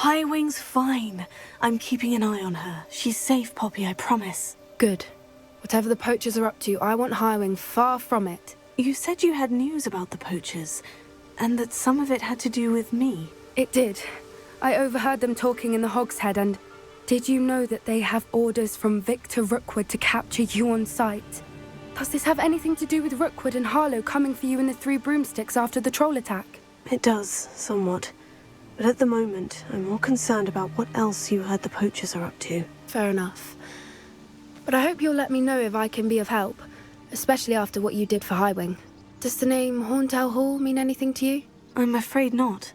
Highwing's fine. I'm keeping an eye on her. She's safe, Poppy, I promise. Good. Whatever the poachers are up to, I want Highwing far from it. You said you had news about the poachers, and that some of it had to do with me. It did. I overheard them talking in the Hogshead, and did you know that they have orders from Victor Rookwood to capture you on sight? Does this have anything to do with Rookwood and Harlow coming for you in the Three Broomsticks after the troll attack? It does, somewhat. But at the moment, I'm more concerned about what else you heard the poachers are up to. Fair enough. But I hope you'll let me know if I can be of help, especially after what you did for Highwing. Does the name Horntail Hall mean anything to you? I'm afraid not.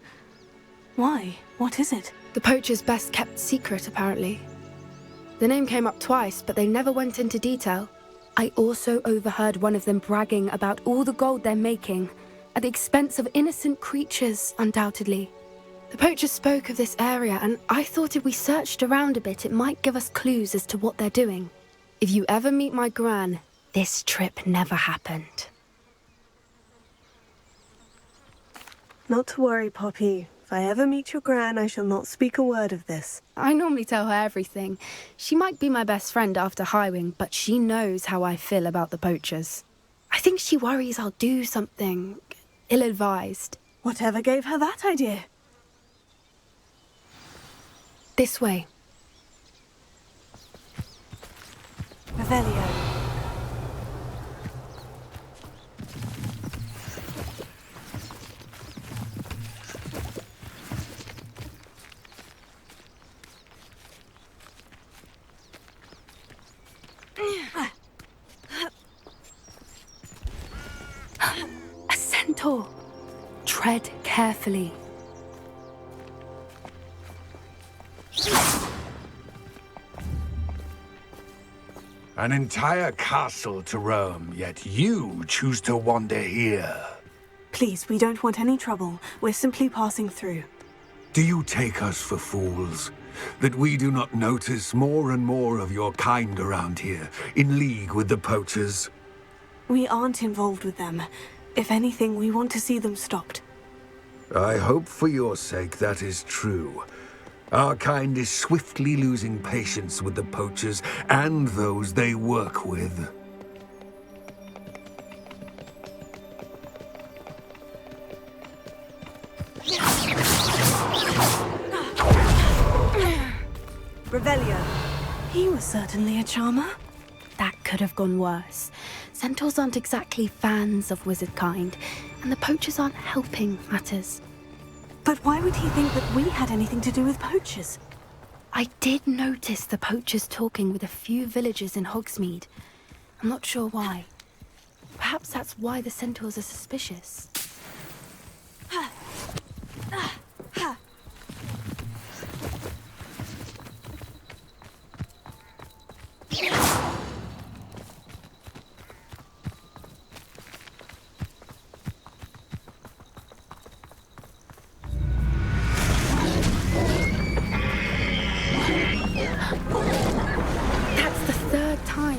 Why? What is it? The poachers' best-kept secret, apparently. The name came up twice, but they never went into detail. I also overheard one of them bragging about all the gold they're making, at the expense of innocent creatures, undoubtedly. The poachers spoke of this area, and I thought if we searched around a bit, it might give us clues as to what they're doing. If you ever meet my gran, this trip never happened. Not to worry, Poppy. If I ever meet your gran, I shall not speak a word of this. I normally tell her everything. She might be my best friend after Highwing, but she knows how I feel about the poachers. I think she worries I'll do something ill-advised. Whatever gave her that idea? This way. Revelio. A centaur. Tread carefully. An entire castle to roam, yet you choose to wander here. Please, we don't want any trouble. We're simply passing through. Do you take us for fools? That we do not notice more and more of your kind around here, in league with the poachers? We aren't involved with them. If anything, we want to see them stopped. I hope for your sake that is true. Our kind is swiftly losing patience with the poachers and those they work with. Revelio. He was certainly a charmer. That could have gone worse. Centaurs aren't exactly fans of wizard kind, and the poachers aren't helping matters. But why would he think that we had anything to do with poachers? I did notice the poachers talking with a few villagers in Hogsmeade. I'm not sure why. Perhaps that's why the centaurs are suspicious.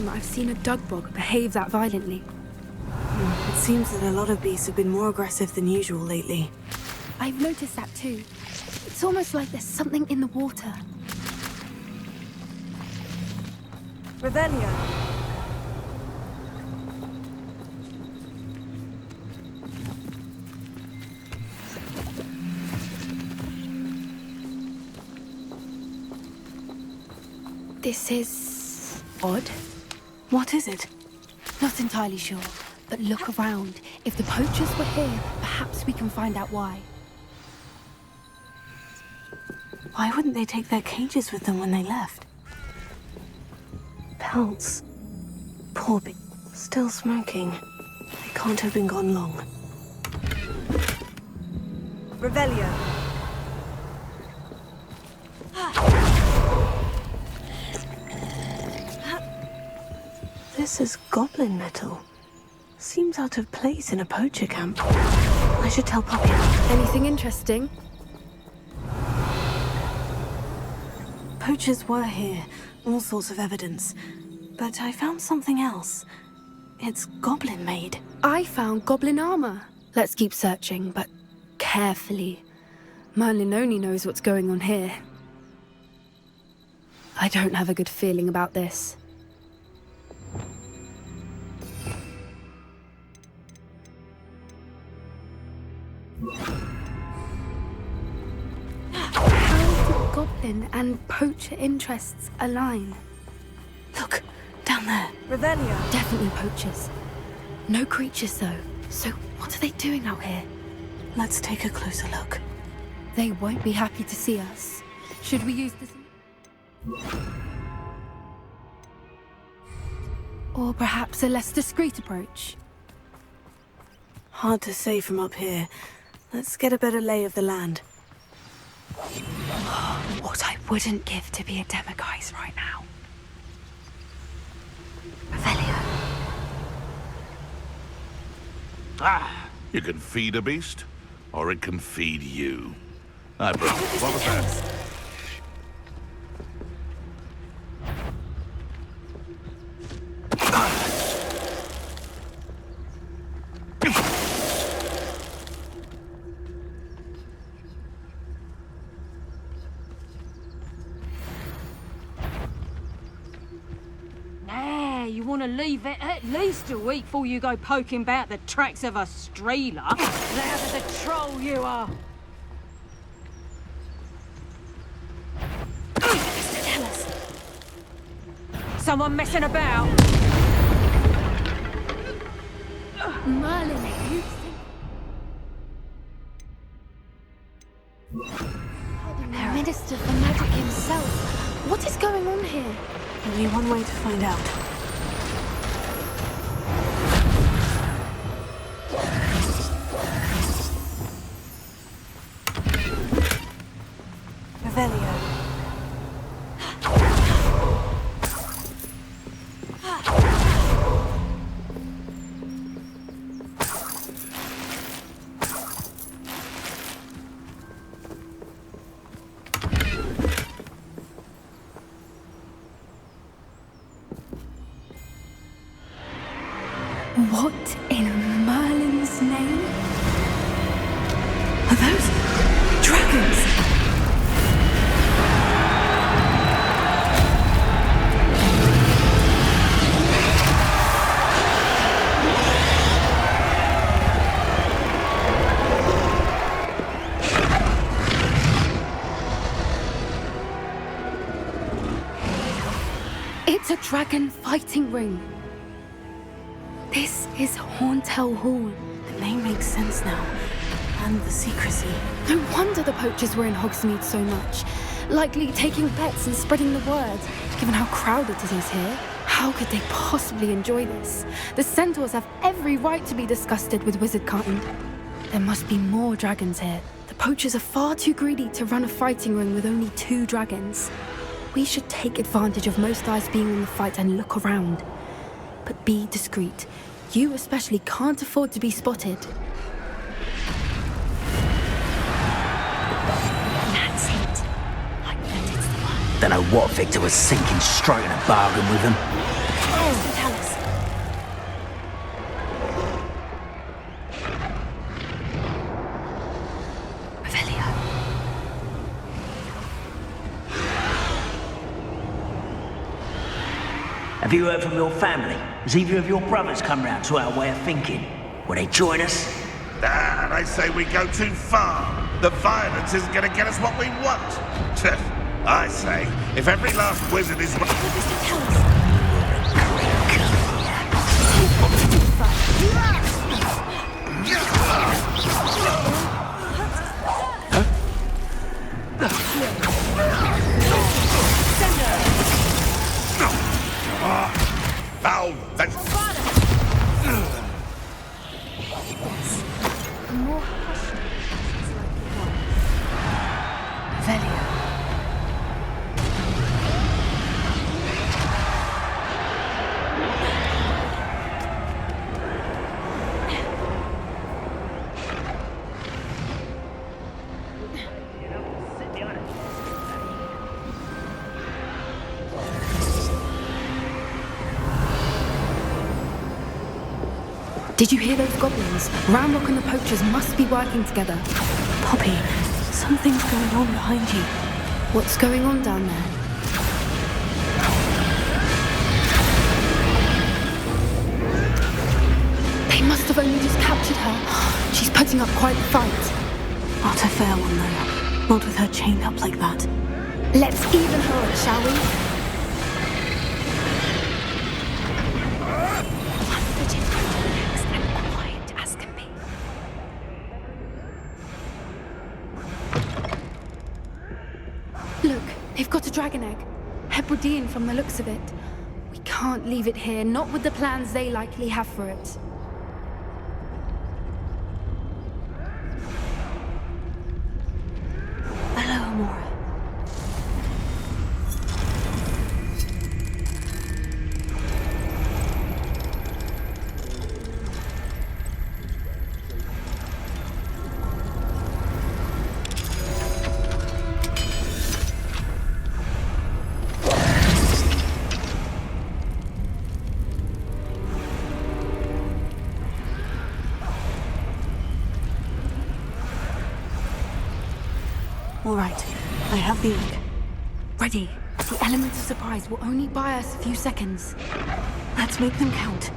I've seen a dugbog behave that violently. It seems that a lot of beasts have been more aggressive than usual lately. I've noticed that too. It's almost like there's something in the water. Revelio. This is odd. What is it? Not entirely sure, but look around. If the poachers were here, perhaps we can find out why. Why wouldn't they take their cages with them when they left? Pelts. Poor still smoking. They can't have been gone long. Revelio. This is goblin metal. Seems out of place in a poacher camp. I should tell Poppy. Anything interesting? Poachers were here. All sorts of evidence. But I found something else. It's goblin-made. I found goblin armor. Let's keep searching, but carefully. Merlin only knows what's going on here. I don't have a good feeling about this. How do goblin and poacher interests align? Look, down there. Revelio. Definitely poachers. No creatures, though. So what are they doing out here? Let's take a closer look. They won't be happy to see us. Should we use this? Or perhaps a less discreet approach? Hard to say from up here. Let's get a better lay of the land. What I wouldn't give to be a demiguise right now. Revelio. Ah! You can feed a beast, or it can feed you. What was that? Nah, you want to leave it at least a week before you go poking about the tracks of a streeler. Loud as a troll you are. Tell us. Someone messing about? Merlin, you the Minister for Magic himself. What is going on here? Only one way to find out. Revelio. What in Merlin's name? Are those dragons? It's a dragon fighting ring. This is Horntail Hall. The name makes sense now. And the secrecy. No wonder the poachers were in Hogsmeade so much. Likely taking bets and spreading the word, given how crowded it is here. How could they possibly enjoy this? The centaurs have every right to be disgusted with wizard kind. There must be more dragons here. The poachers are far too greedy to run a fighting ring with only 2 dragons. We should take advantage of most eyes being on the fight and look around. But be discreet. You especially can't afford to be spotted. That's it. I bet it's the one. Don't know what Victor was sinking straight in a bargain with him. Tell us. Revelio. Have you heard from your family? Has either of your brothers come round to our way of thinking? Will they join us? Ah, they say we go too far. The violence isn't going to get us what we want. I say, if every last wizard is... Foul! That's... More questions like the one. Revelio. Did you hear those goblins? Ramrock and the poachers must be working together. Poppy, Something's going on behind you. What's going on down there? They must have only just captured her. She's putting up quite the fight. Not a fair one, though. Not with her chained up like that. Let's even her up, shall we? Quiet as can be. Look, they've got a dragon egg. Hebridean from the looks of it. We can't leave it here, not with the plans they likely have for it. Hello, Amora. All right, I have the egg. Ready. The element of surprise will only buy us a few seconds. Let's make them count.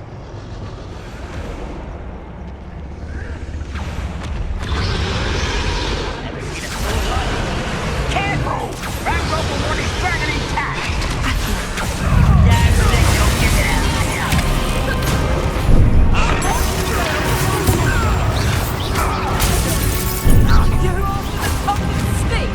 Careful! That rope will want his dragon intact! You're after the pumpkin stick!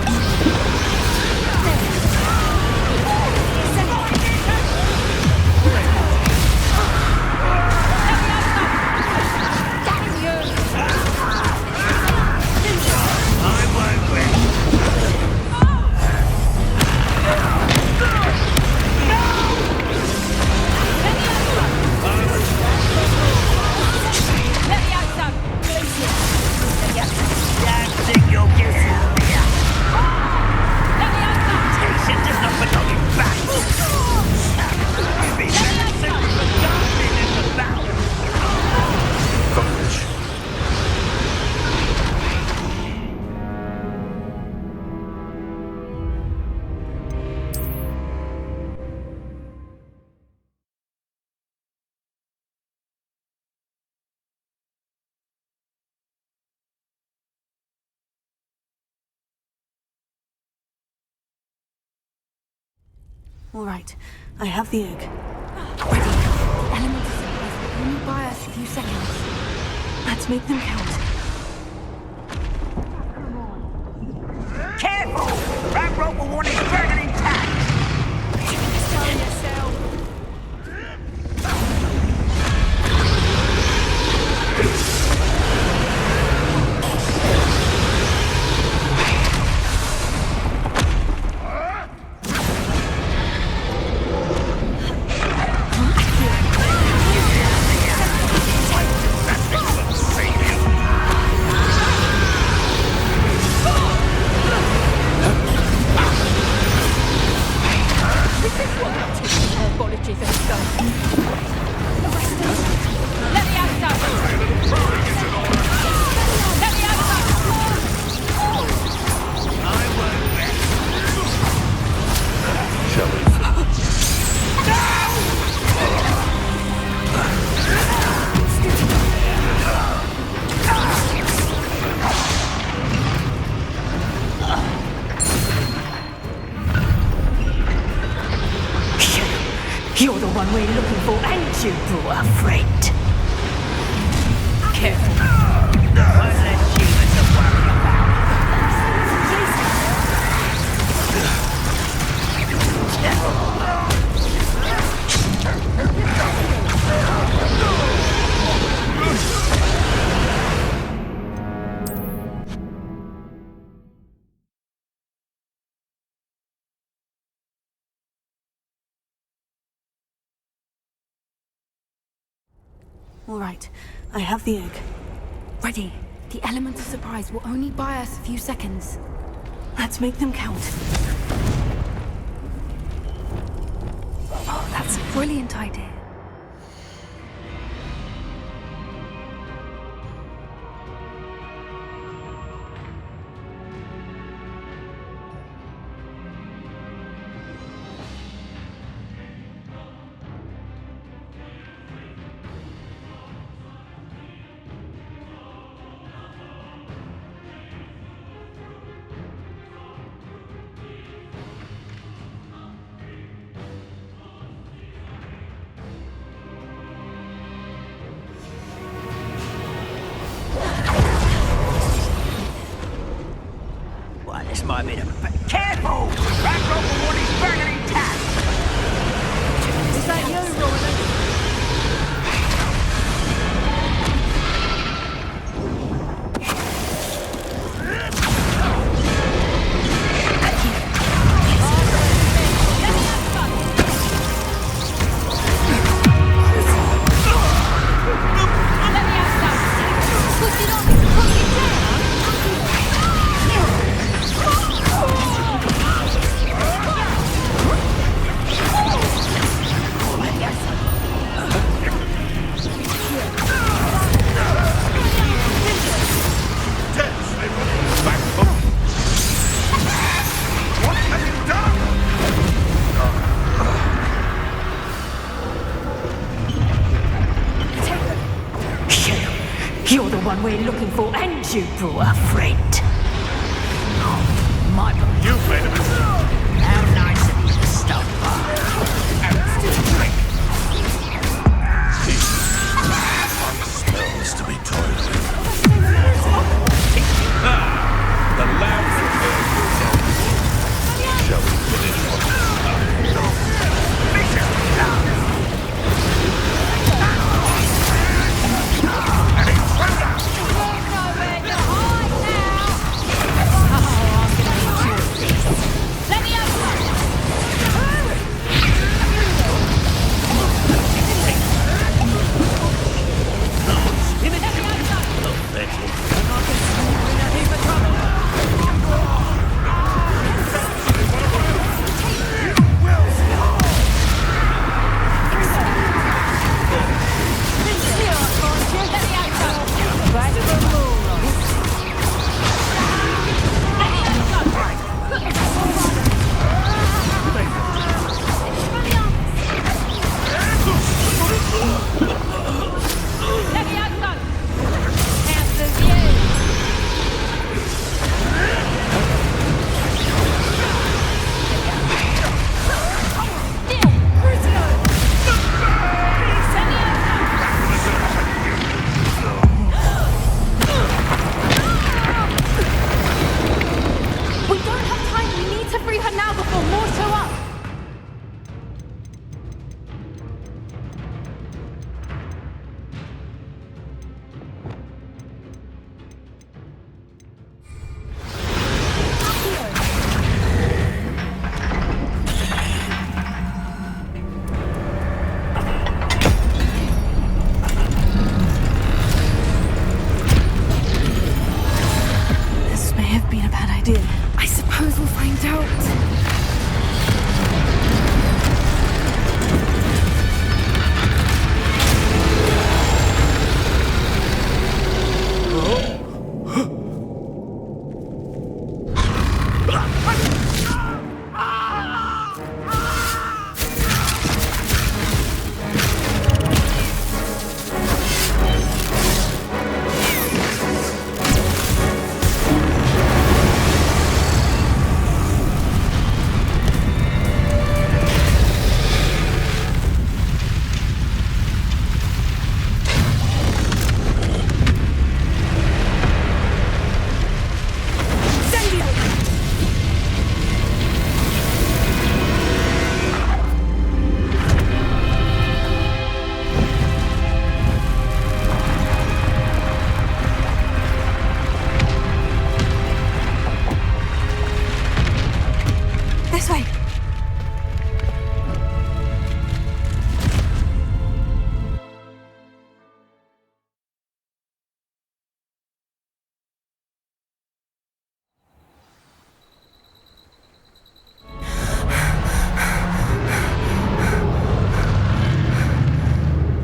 All right, I have the egg. Ready. The element of surprise will only buy us a few seconds. Let's make them count. Careful! That rope will want his dragon intact! Show yourself! You're the one we're looking for, and you brought a friend. Careful. One less human to worry about. All right, I have the egg. Ready. The element of surprise will only buy us a few seconds. Let's make them count. Oh, that's a brilliant idea. one we're looking for, and you brought a friend. My You've made a mistake. How nice of you to stop by. Smells to be toiled with. The lamp shall we finish? I suppose we'll find out. This way.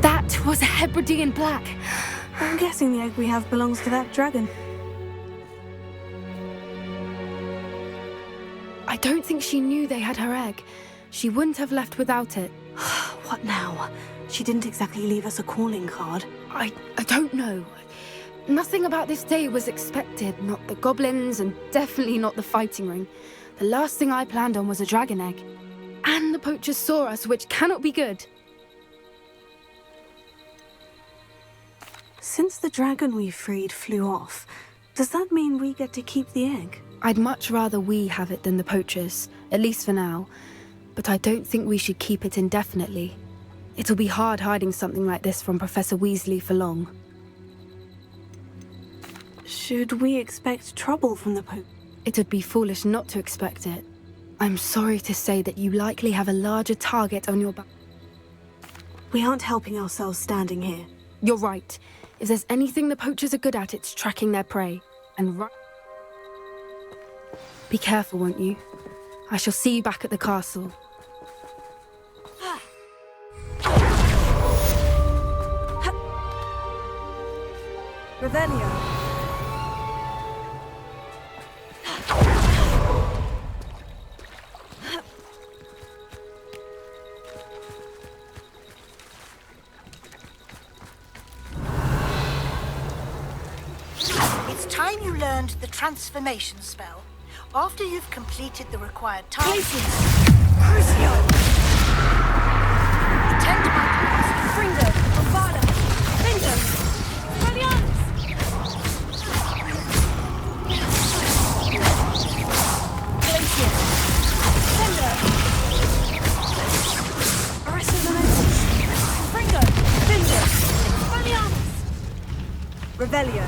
That was a Hebridean black. I'm guessing the egg we have belongs to that dragon. I don't think she knew they had her egg. She wouldn't have left without it. What now? She didn't exactly leave us a calling card. I don't know. Nothing about this day was expected. Not the goblins, and definitely not the fighting ring. The last thing I planned on was a dragon egg. And the poachers saw us, which cannot be good. Since the dragon we freed flew off, does that mean we get to keep the egg? I'd much rather we have it than the poachers, at least for now. But I don't think we should keep it indefinitely. It'll be hard hiding something like this from Professor Weasley for long. Should we expect trouble from the Pope? It would be foolish not to expect it. I'm sorry to say that you likely have a larger target on your back. We aren't helping ourselves standing here. You're right. If there's anything the poachers are good at, it's tracking their prey. And be careful, won't you? I shall see you back at the castle. Revelio. when you learned the transformation spell, after you've completed the required task, Crucio! attend my class. Fringo! Avada! Bingo! Brilliant! Glacier! Thunder! Aristodonus! Fringo! Bingo! Brilliant! Revelio!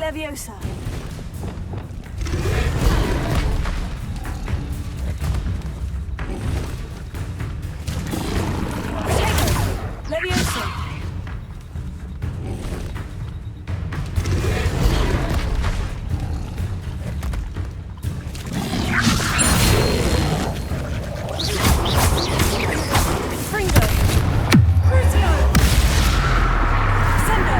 Leviosa. Leviosa. Fringo. Crucio. Sendo.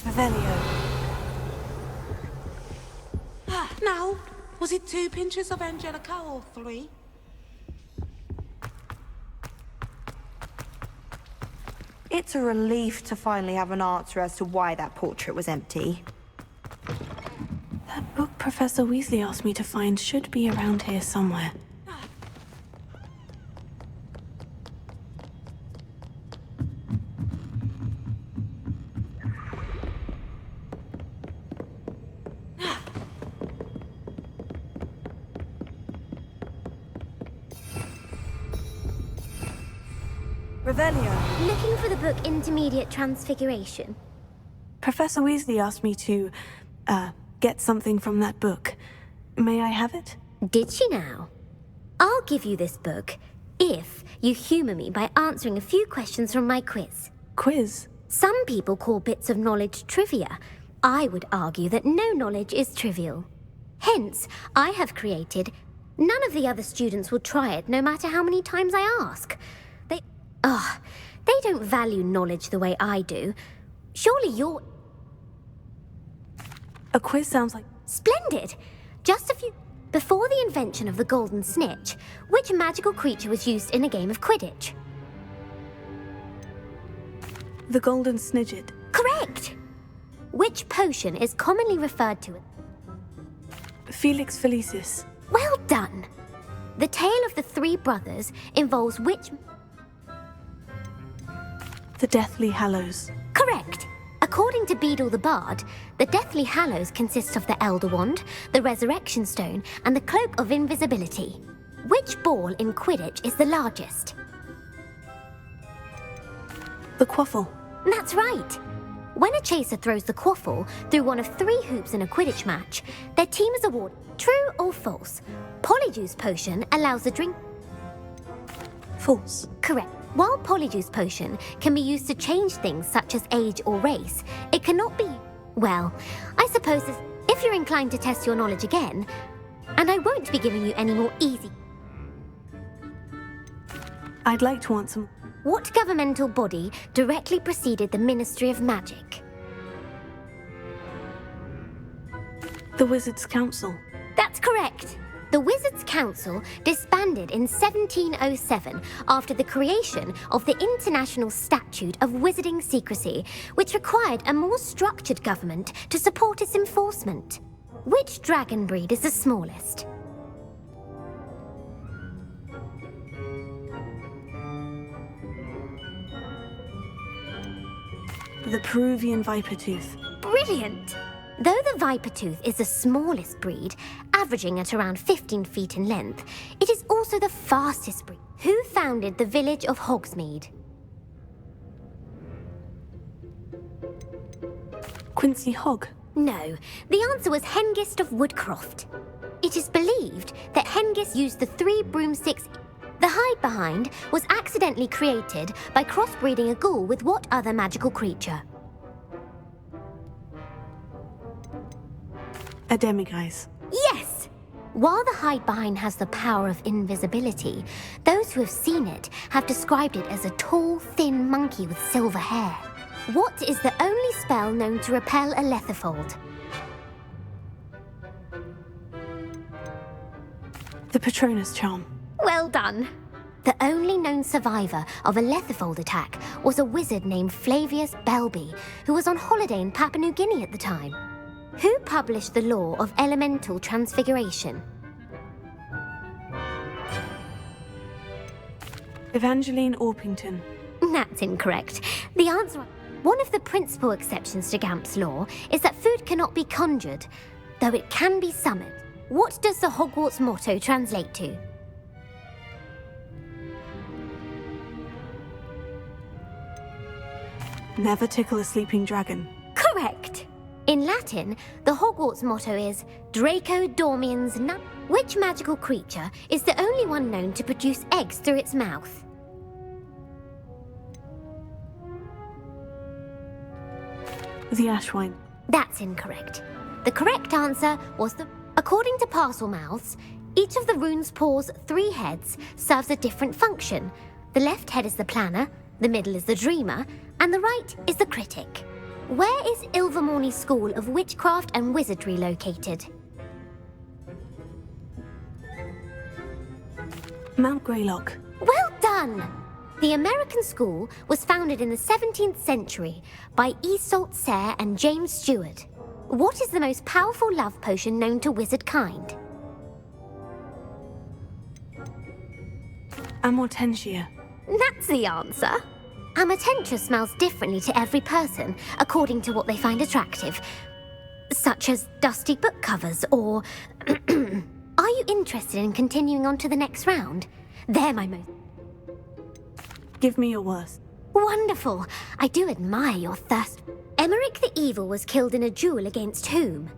Revelio. Now, was it 2 pinches of Angelica or 3? It's a relief to finally have an answer as to why that portrait was empty. That book Professor Weasley asked me to find should be around here somewhere. Revelio. Looking for the book Intermediate Transfiguration. Professor Weasley asked me to, get something from that book. May I have it? Did she now? I'll give you this book if you humor me by answering a few questions from my quiz. Quiz? Some people call bits of knowledge trivia. I would argue that no knowledge is trivial. Hence, I have created... None of the other students will try it, no matter how many times I ask. They don't value knowledge the way I do. Surely you're... A quiz sounds like... Splendid! Just a few... Before the invention of the golden snitch, which magical creature was used in a game of Quidditch? The golden snidget. Correct! Which potion is commonly referred to as... Felix Felicis. Well done! The tale of the three brothers involves which... The Deathly Hallows. Correct! According to Beadle the Bard, the Deathly Hallows consists of the Elder Wand, the Resurrection Stone, and the Cloak of Invisibility. Which ball in Quidditch is the largest? The Quaffle. That's right! When a chaser throws the Quaffle through one of 3 hoops in a Quidditch match, their team is awarded true or false. Polyjuice Potion allows the drink... False. Correct. While Polyjuice Potion can be used to change things such as age or race, it cannot be... Well, I suppose if you're inclined to test your knowledge again, and I won't be giving you any more easy... I'd like to answer... What governmental body directly preceded the Ministry of Magic? The Wizards' Council. That's correct. The Wizards' Council disbanded in 1707 after the creation of the International Statute of Wizarding Secrecy, which required a more structured government to support its enforcement. Which dragon breed is the smallest? The Peruvian Viper Tooth. Brilliant! Though the Viper Tooth is the smallest breed, averaging at around 15 feet in length, it is also the fastest breed. Who founded the village of Hogsmeade? Quincy Hogg. No, the answer was Hengist of Woodcroft. It is believed that Hengist used the 3 broomsticks. The hide-behind was accidentally created by crossbreeding a ghoul with what other magical creature? A demiguise. Yes! While the hide-behind has the power of invisibility, those who have seen it have described it as a tall, thin monkey with silver hair. What is the only spell known to repel a letherfold? The Patronus Charm. Well done. The only known survivor of a letherfold attack was a wizard named Flavius Belby, who was on holiday in Papua New Guinea at the time. Who published the law of elemental transfiguration? Evangeline Orpington. That's incorrect. The answer... One of the principal exceptions to Gamp's law is that food cannot be conjured, though it can be summoned. What does the Hogwarts motto translate to? Never tickle a sleeping dragon. Correct. In Latin, the Hogwarts motto is Draco Dormiens Nat. Which magical creature is the only one known to produce eggs through its mouth? The Ashwine. That's incorrect. The correct answer was the... According to Parselmouths, each of the rune's paws' 3 heads serves a different function. The left head is the planner, the middle is the dreamer, and the right is the critic. Where is Ilvermorny School of Witchcraft and Wizardry located? Mount Greylock. Well done! The American school was founded in the 17th century by Iseult Sayre and James Stewart. What is the most powerful love potion known to wizard kind? Amortentia. That's the answer. Amortentia smells differently to every person, according to what they find attractive, such as dusty book covers or... Are you interested in continuing on to the next round? They're my most... Give me your worst. Wonderful. I do admire your thirst. Emmerich the Evil was killed in a duel against whom?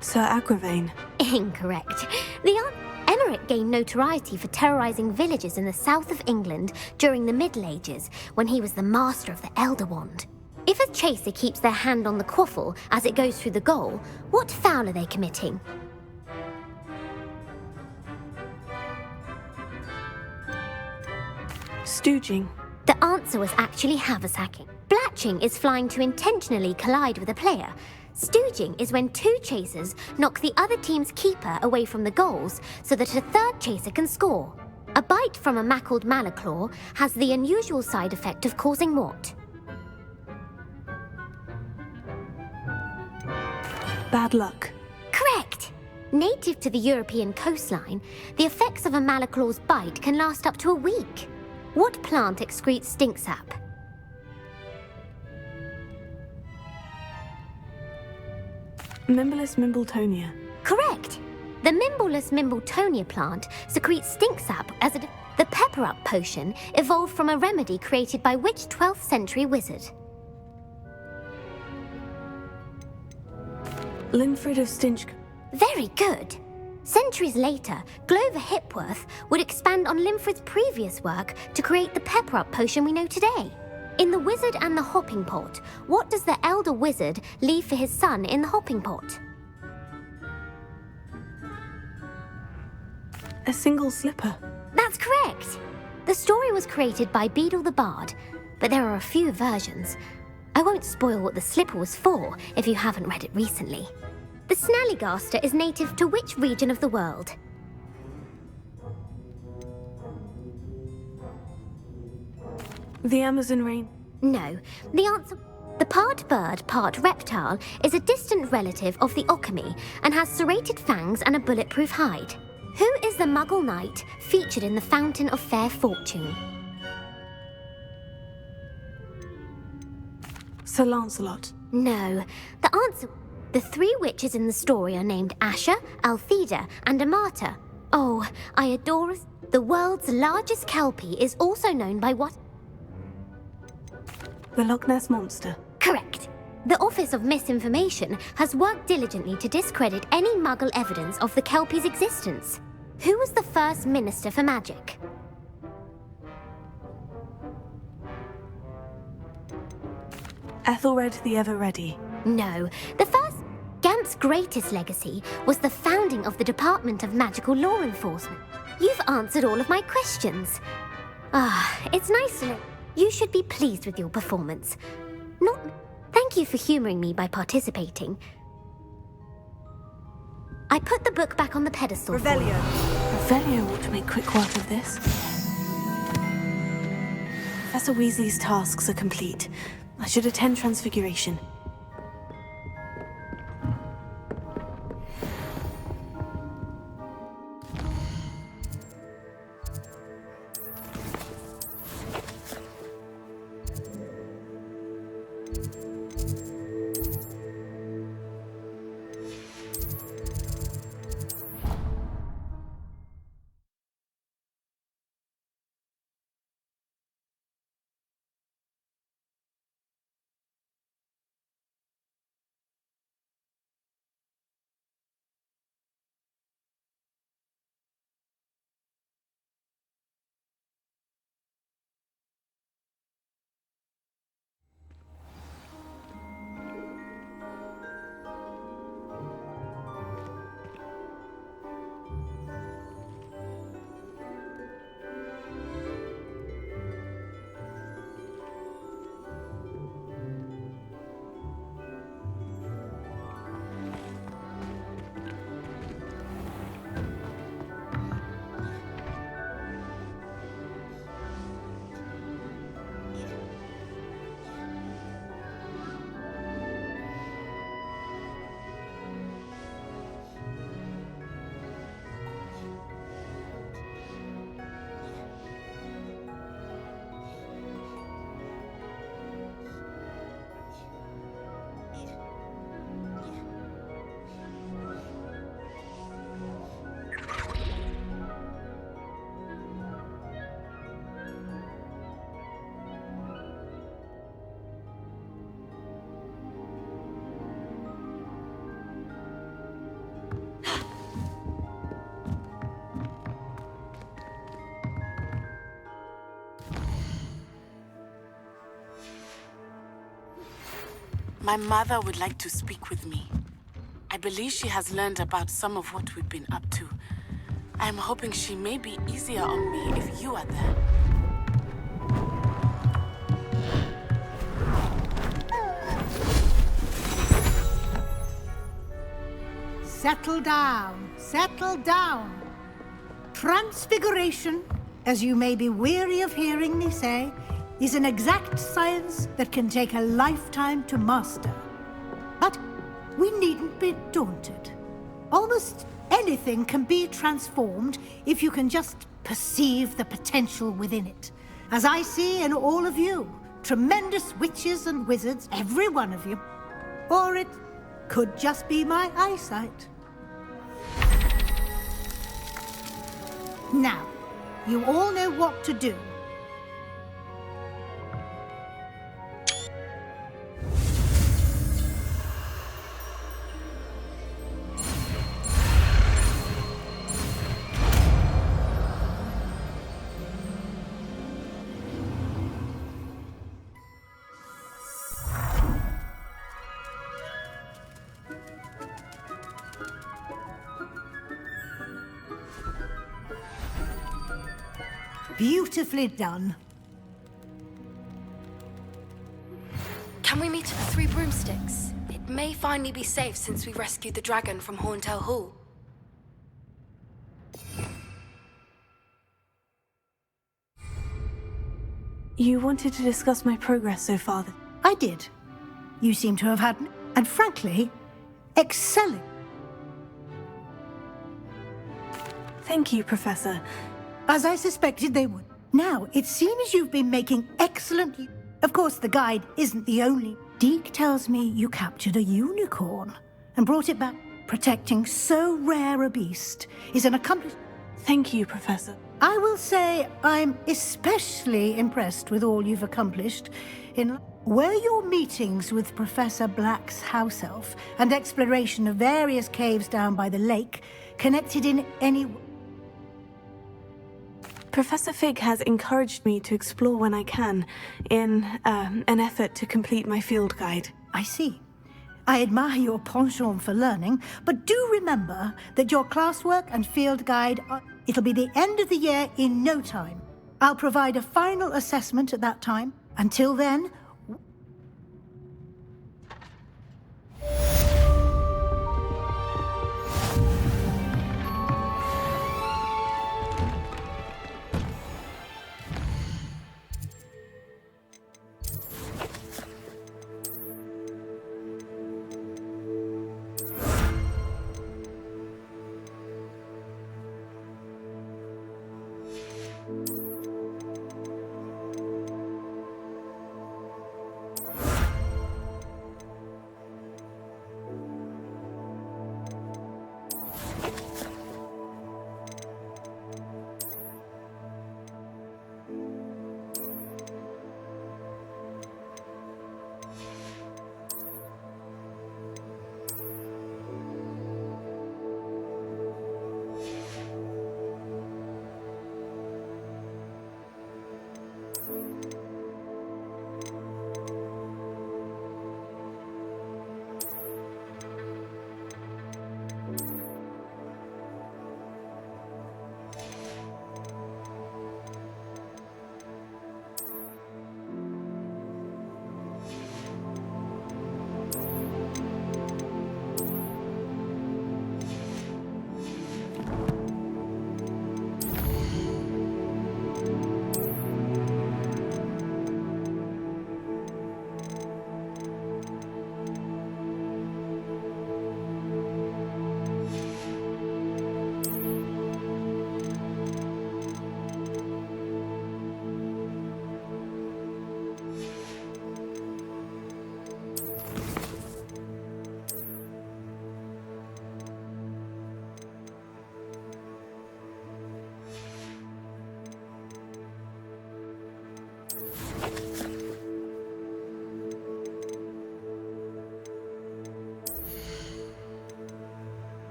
Sir Agravain. Incorrect. Emmerich gained notoriety for terrorizing villages in the south of England during the Middle Ages when he was the master of the Elder Wand. If a chaser keeps their hand on the quaffle as it goes through the goal, what foul are they committing? Stooging. The answer was actually haversacking. Blatching is flying to intentionally collide with a player. Stooging is when two chasers knock the other team's keeper away from the goals so that a third chaser can score. A bite from a mackled malaclaw has the unusual side effect of causing what? Bad luck. Correct! Native to the European coastline, the effects of a malaclaw's bite can last up to a week. What plant excretes stink sap? Mimblus Mimbletonia. Correct! The Mimblus Mimbletonia plant secretes stink sap as the pepper-up potion evolved from a remedy created by which 12th century wizard? Linfred of Stinch. Very good! Centuries later, Glover Hipworth would expand on Linfred's previous work to create the pepper-up potion we know today. In The Wizard and the Hopping Pot, what does the elder wizard leave for his son in the hopping pot? A single slipper. That's correct! The story was created by Beadle the Bard, but there are a few versions. I won't spoil what the slipper was for if you haven't read it recently. The Snallygaster is native to which region of the world? The Amazon rain. No. The answer... The part bird, part reptile is a distant relative of the Occamy and has serrated fangs and a bulletproof hide. Who is the Muggle knight featured in the Fountain of Fair Fortune? Sir Lancelot. No. The answer... The three witches in the story are named Asher, Altheda, and Amata. Oh, I adore us. The world's largest kelpie is also known by what? The Loch Ness Monster. Correct. The Office of Misinformation has worked diligently to discredit any Muggle evidence of the kelpie's existence. Who was the first Minister for Magic? Ethelred the Ever-Ready. No. The first... Gamp's greatest legacy was the founding of the Department of Magical Law Enforcement. You've answered all of my questions. It's nice to know. You should be pleased with your performance. Thank you for humouring me by participating. I put the book back on the pedestal. Revelio. Revelio ought to make quick work of this. Professor Weasley's tasks are complete. I should attend Transfiguration. My mother would like to speak with me. I believe she has learned about some of what we've been up to. I'm hoping she may be easier on me if you are there. Settle down, settle down. Transfiguration, as you may be weary of hearing me say, is an exact science that can take a lifetime to master. But we needn't be daunted. Almost anything can be transformed if you can just perceive the potential within it. As I see in all of you, tremendous witches and wizards, every one of you. Or it could just be my eyesight. Now, you all know what to do. Beautifully done. Can we meet at the Three Broomsticks? It may finally be safe since we rescued the dragon from Horntail Hall. You wanted to discuss my progress so far. I did. You seem to have had, and frankly, excelling. Thank you, Professor. As I suspected they would. Now, it seems you've been making excellent... Of course, the guide isn't the only. Deke tells me you captured a unicorn and brought it back. Protecting so rare a beast is an accomplished... Thank you, Professor. I will say I'm especially impressed with all you've accomplished in... Were your meetings with Professor Black's house elf and exploration of various caves down by the lake connected in any... Professor Fig has encouraged me to explore when I can, in an effort to complete my field guide. I see. I admire your penchant for learning, but do remember that your classwork and field guide it'll be the end of the year in no time. I'll provide a final assessment at that time. Until then...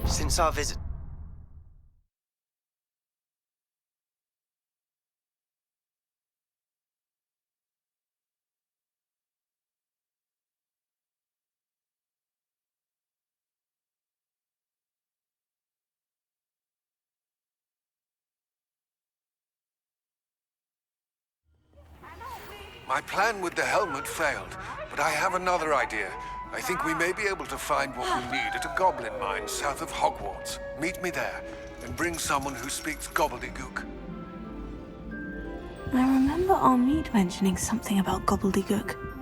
Since our visit... My plan with the helmet failed, but I have another idea. I think we may be able to find what we need at a goblin mine south of Hogwarts. Meet me there, and bring someone who speaks gobbledygook. I remember Armide mentioning something about gobbledygook.